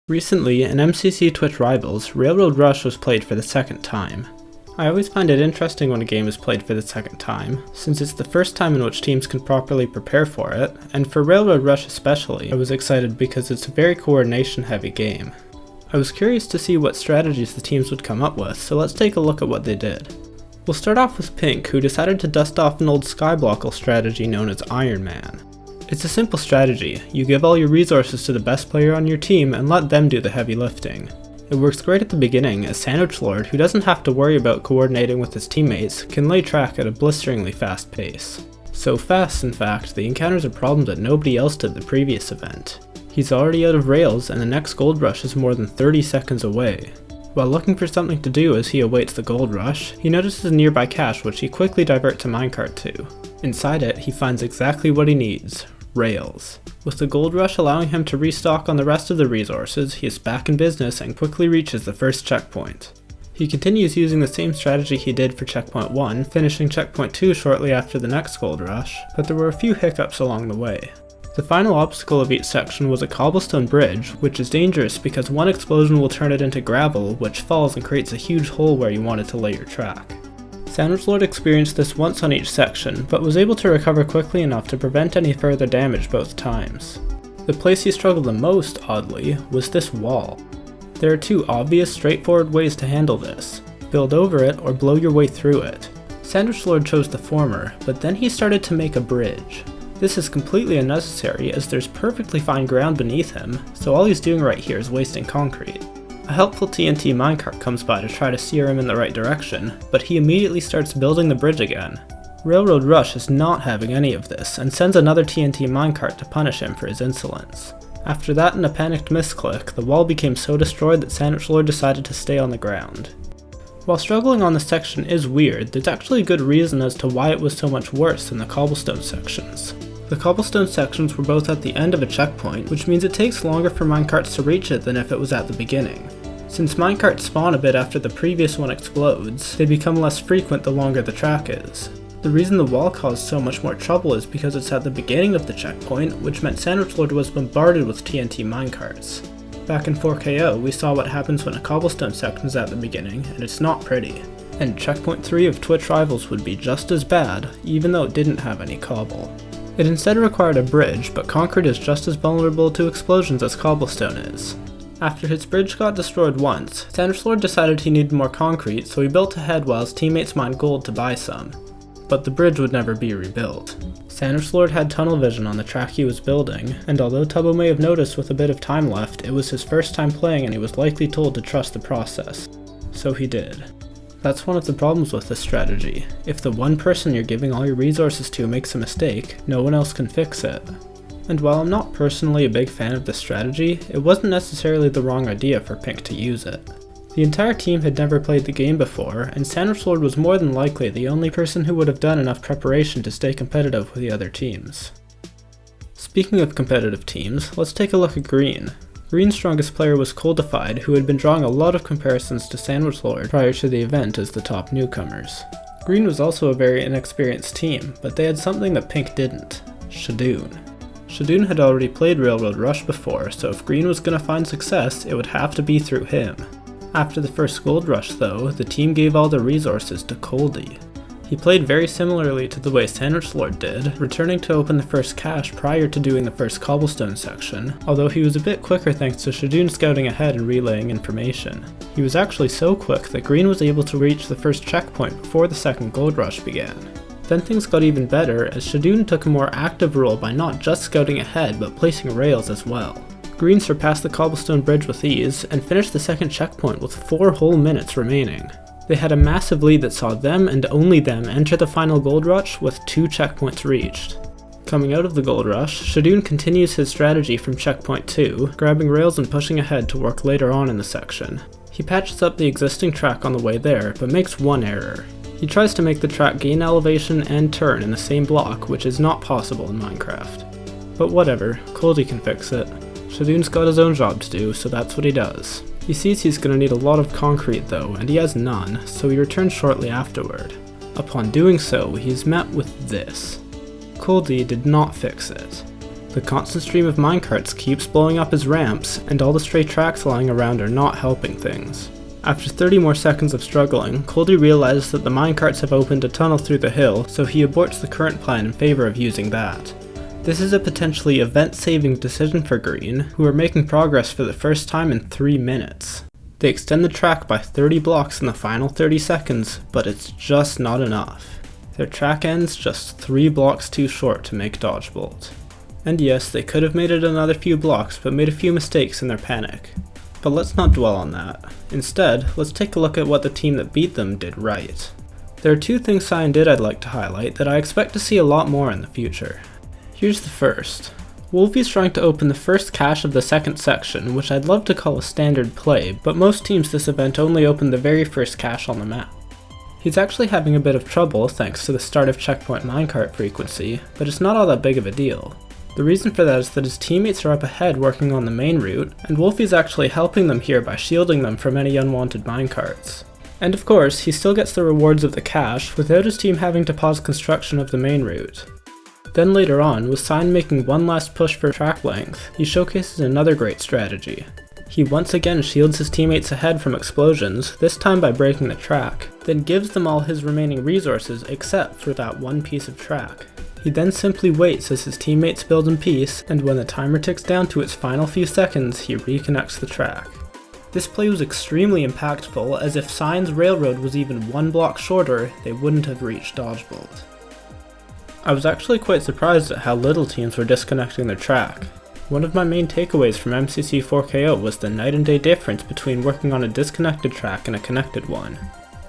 Recently, in MCC Twitch Rivals, Railroad Rush was played for the second time. I always find it interesting when a game is played for the second time, since it's the first time in which teams can properly prepare for it, and for Railroad Rush especially, I was excited because it's a very coordination heavy game. I was curious to see what strategies the teams would come up with, so let's take a look at what they did. We'll start off with Pink, who decided to dust off an old Skyblockle strategy known as Iron Man. It's a simple strategy. You give all your resources to the best player on your team and let them do the heavy lifting. It works great at the beginning, as Sandwich Lord, who doesn't have to worry about coordinating with his teammates, can lay track at a blisteringly fast pace. So fast, in fact, that he encounters a problem that nobody else did the previous event. He's already out of rails and the next gold rush is more than 30 seconds away. While looking for something to do as he awaits the gold rush, he notices a nearby cache which he quickly diverts a minecart to. Inside it, he finds exactly what he needs. Rails. With the gold rush allowing him to restock on the rest of the resources, he is back in business and quickly reaches the first checkpoint. He continues using the same strategy he did for checkpoint 1, finishing checkpoint 2 shortly after the next gold rush, but there were a few hiccups along the way. The final obstacle of each section was a cobblestone bridge, which is dangerous because one explosion will turn it into gravel, which falls and creates a huge hole where you wanted to lay your track. Sandwich Lord experienced this once on each section, but was able to recover quickly enough to prevent any further damage both times. The place he struggled the most, oddly, was this wall. There are two obvious, straightforward ways to handle this. Build over it or blow your way through it. Sandwich Lord chose the former, but then he started to make a bridge. This is completely unnecessary as there's perfectly fine ground beneath him, so all he's doing right here is wasting concrete. A helpful TNT minecart comes by to try to steer him in the right direction, but he immediately starts building the bridge again. Railroad Rush is not having any of this, and sends another TNT minecart to punish him for his insolence. After that and a panicked misclick, the wall became so destroyed that Sandwich Lord decided to stay on the ground. While struggling on this section is weird, there's actually a good reason as to why it was so much worse than the cobblestone sections. The cobblestone sections were both at the end of a checkpoint, which means it takes longer for minecarts to reach it than if it was at the beginning. Since minecarts spawn a bit after the previous one explodes, they become less frequent the longer the track is. The reason the wall caused so much more trouble is because it's at the beginning of the checkpoint, which meant Sandwich Lord was bombarded with TNT minecarts. Back in 4KO, we saw what happens when a cobblestone section is at the beginning, and it's not pretty. And checkpoint 3 of Twitch Rivals would be just as bad, even though it didn't have any cobble. It instead required a bridge, but concrete is just as vulnerable to explosions as cobblestone is. After his bridge got destroyed once, Sandwich Lord decided he needed more concrete, so he built ahead while his teammates mined gold to buy some. But the bridge would never be rebuilt. Sandwich Lord had tunnel vision on the track he was building, and although Tubbo may have noticed with a bit of time left, it was his first time playing and he was likely told to trust the process. So he did. That's one of the problems with this strategy. If the one person you're giving all your resources to makes a mistake, no one else can fix it. And while I'm not personally a big fan of this strategy, it wasn't necessarily the wrong idea for Pink to use it. The entire team had never played the game before, and Sandwich Lord was more than likely the only person who would have done enough preparation to stay competitive with the other teams. Speaking of competitive teams, let's take a look at Green. Green's strongest player was Coldified, who had been drawing a lot of comparisons to Sandwich Lord prior to the event as the top newcomers. Green was also a very inexperienced team, but they had something that Pink didn't: Shadoon. Shadoon had already played Railroad Rush before, so if Green was going to find success, it would have to be through him. After the first gold rush though, the team gave all their resources to Coldy. He played very similarly to the way Sandwich Lord did, returning to open the first cache prior to doing the first cobblestone section, although he was a bit quicker thanks to Shadoon scouting ahead and relaying information. He was actually so quick that Green was able to reach the first checkpoint before the second gold rush began. Then things got even better as Shadoon took a more active role by not just scouting ahead but placing rails as well. Green surpassed the cobblestone bridge with ease and finished the second checkpoint with 4 whole minutes remaining. They had a massive lead that saw them and only them enter the final gold rush with 2 checkpoints reached. Coming out of the gold rush, Shadoon continues his strategy from checkpoint 2, grabbing rails and pushing ahead to work later on in the section. He patches up the existing track on the way there, but makes one error. He tries to make the track gain elevation and turn in the same block, which is not possible in Minecraft. But whatever, Coldy can fix it. Shadoon's got his own job to do, so that's what he does. He sees he's going to need a lot of concrete though, and he has none, so he returns shortly afterward. Upon doing so, he is met with this. Coldy did not fix it. The constant stream of minecarts keeps blowing up his ramps, and all the stray tracks lying around are not helping things. After 30 more seconds of struggling, Coldy realizes that the minecarts have opened a tunnel through the hill, so he aborts the current plan in favor of using that. This is a potentially event-saving decision for Green, who are making progress for the first time in 3 minutes. They extend the track by 30 blocks in the final 30 seconds, but it's just not enough. Their track ends just 3 blocks too short to make Dodgebolt. And yes, they could have made it another few blocks, but made a few mistakes in their panic. But let's not dwell on that. Instead, let's take a look at what the team that beat them did right. There are 2 things Cyan did I'd like to highlight that I expect to see a lot more in the future. Here's the first. Wolfie's trying to open the first cache of the second section, which I'd love to call a standard play, but most teams this event only open the very first cache on the map. He's actually having a bit of trouble thanks to the start of checkpoint minecart frequency, but it's not all that big of a deal. The reason for that is that his teammates are up ahead working on the main route, and Wolfie's actually helping them here by shielding them from any unwanted minecarts. And of course, he still gets the rewards of the cache without his team having to pause construction of the main route. Then later on, with Cyan making one last push for track length, he showcases another great strategy. He once again shields his teammates ahead from explosions, this time by breaking the track, then gives them all his remaining resources except for that one piece of track. He then simply waits as his teammates build in peace, and when the timer ticks down to its final few seconds, he reconnects the track. This play was extremely impactful, as if Cyan's railroad was even 1 block shorter, they wouldn't have reached Dodgebolt. I was actually quite surprised at how little teams were disconnecting their track. One of my main takeaways from MCC 4KO was the night and day difference between working on a disconnected track and a connected one.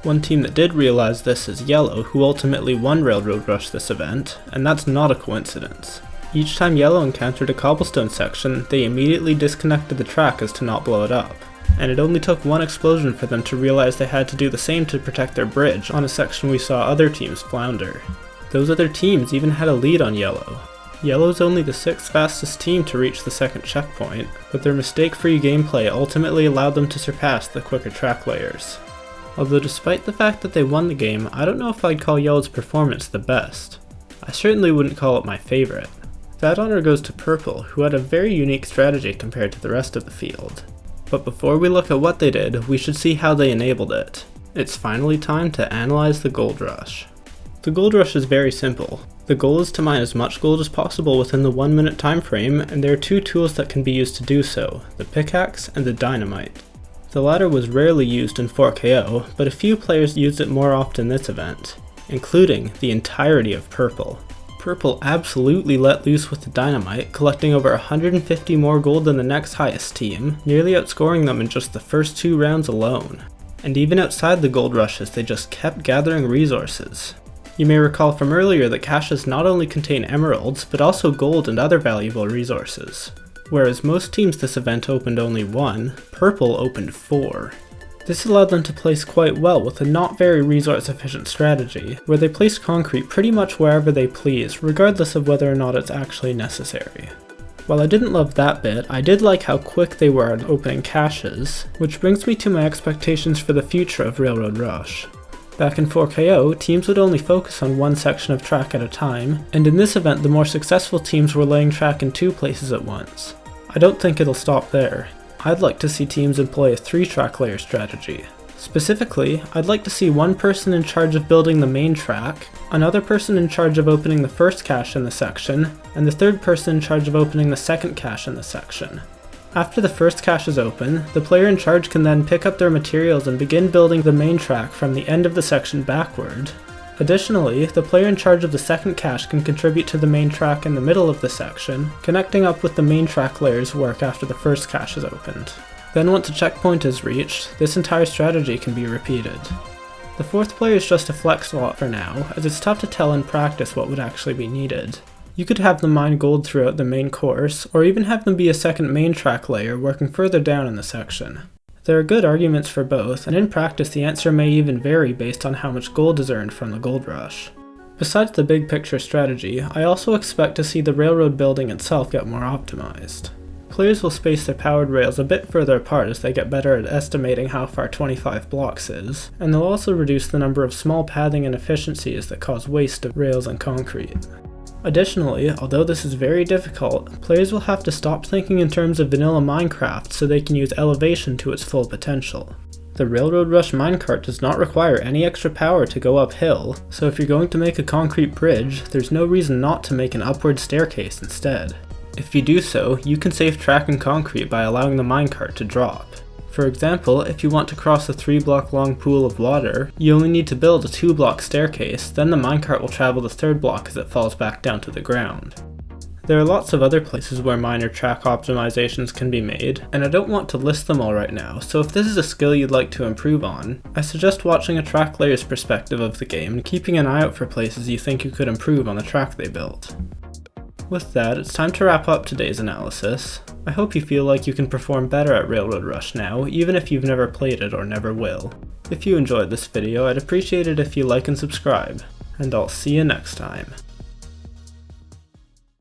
One team that did realize this is Yellow, who ultimately won Railroad Rush this event, and that's not a coincidence. Each time Yellow encountered a cobblestone section, they immediately disconnected the track as to not blow it up, and it only took one explosion for them to realize they had to do the same to protect their bridge on a section we saw other teams flounder. Those other teams even had a lead on Yellow. Yellow's only the 6th fastest team to reach the second checkpoint, but their mistake-free gameplay ultimately allowed them to surpass the quicker track layers. Although despite the fact that they won the game, I don't know if I'd call Yellow's performance the best. I certainly wouldn't call it my favorite. That honor goes to Purple, who had a very unique strategy compared to the rest of the field. But before we look at what they did, we should see how they enabled it. It's finally time to analyze the Gold Rush. The Gold Rush is very simple. The goal is to mine as much gold as possible within the 1 minute time frame, and there are 2 tools that can be used to do so, the pickaxe and the dynamite. The latter was rarely used in 4KO, but a few players used it more often this event, including the entirety of Purple. Purple absolutely let loose with the dynamite, collecting over 150 more gold than the next highest team, nearly outscoring them in just the first 2 rounds alone. And even outside the gold rushes, they just kept gathering resources. You may recall from earlier that caches not only contain emeralds, but also gold and other valuable resources. Whereas most teams this event opened only 1, Purple opened 4. This allowed them to place quite well with a not very resource efficient strategy, where they placed concrete pretty much wherever they please, regardless of whether or not it's actually necessary. While I didn't love that bit, I did like how quick they were at opening caches, which brings me to my expectations for the future of Railroad Rush. Back in 4KO, teams would only focus on 1 section of track at a time, and in this event the more successful teams were laying track in 2 places at once. I don't think it'll stop there. I'd like to see teams employ a 3-track layer strategy. Specifically, I'd like to see one person in charge of building the main track, another person in charge of opening the first cache in the section, and the third person in charge of opening the second cache in the section. After the first cache is open, the player in charge can then pick up their materials and begin building the main track from the end of the section backward. Additionally, the player in charge of the second cache can contribute to the main track in the middle of the section, connecting up with the main track layer's work after the first cache is opened. Then once a checkpoint is reached, this entire strategy can be repeated. The 4th player is just a flex slot for now, as it's tough to tell in practice what would actually be needed. You could have them mine gold throughout the main course, or even have them be a second main track layer working further down in the section. There are good arguments for both, and in practice the answer may even vary based on how much gold is earned from the Gold Rush. Besides the big picture strategy, I also expect to see the railroad building itself get more optimized. Players will space their powered rails a bit further apart as they get better at estimating how far 25 blocks is, and they'll also reduce the number of small pathing inefficiencies that cause waste of rails and concrete. Additionally, although this is very difficult, players will have to stop thinking in terms of vanilla Minecraft so they can use elevation to its full potential. The Railroad Rush minecart does not require any extra power to go uphill, so if you're going to make a concrete bridge, there's no reason not to make an upward staircase instead. If you do so, you can save track in concrete by allowing the minecart to drop. For example, if you want to cross a 3-block long pool of water, you only need to build a 2-block staircase, then the minecart will travel the 3rd block as it falls back down to the ground. There are lots of other places where minor track optimizations can be made, and I don't want to list them all right now, so if this is a skill you'd like to improve on, I suggest watching a track layer's perspective of the game and keeping an eye out for places you think you could improve on the track they built. With that, it's time to wrap up today's analysis. I hope you feel like you can perform better at Railroad Rush now, even if you've never played it or never will. If you enjoyed this video, I'd appreciate it if you like and subscribe, and I'll see you next time.